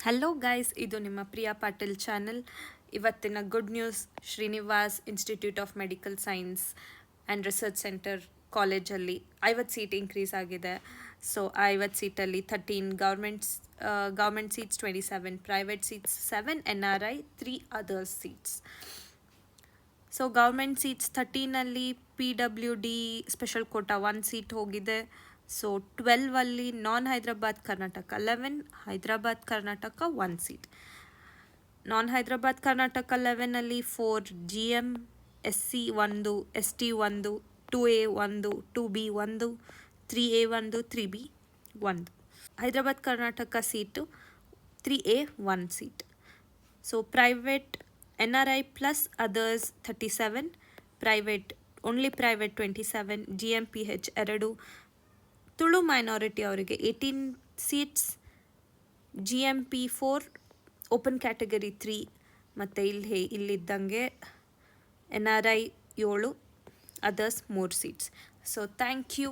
Hello guys, ಇದು ನಿಮ್ಮ Priya Patil channel. ಇವತ್ತಿನ good news, Srinivas institute of medical science and research centre ಕಾಲೇಜಲ್ಲಿ 50 ಸೀಟ್ ಇನ್ಕ್ರೀಸ್ ಆಗಿದೆ. ಸೊ ಆ 50 ಸೀಟಲ್ಲಿ 13 government seats, 27 private seats, 7 NRI, 3 others seats. So government seats 13ಅಲ್ಲಿ PWD special quota 1 seat ಹೋಗಿದೆ. So 12ಅಲ್ಲಿ non Hyderabad Karnataka 11, Hyderabad Karnataka 1 seat. Non Hyderabad Karnataka 11ಅಲ್ಲಿ 4 GM, SC 1, ST 1, 2A 1, 2B 1, 3A 1, 3B 1. Hyderabad Karnataka seat 3A 1 seat. So private NRI plus others 37, private only private 27, GMPH 2, Tulu minority ಅವರಿಗೆ 18 seats, GMP4 open category 3, ಮತ್ತು ಇಲ್ಲಿದ್ದಂಗೆ NRI 7, others 3 seats. So thank you.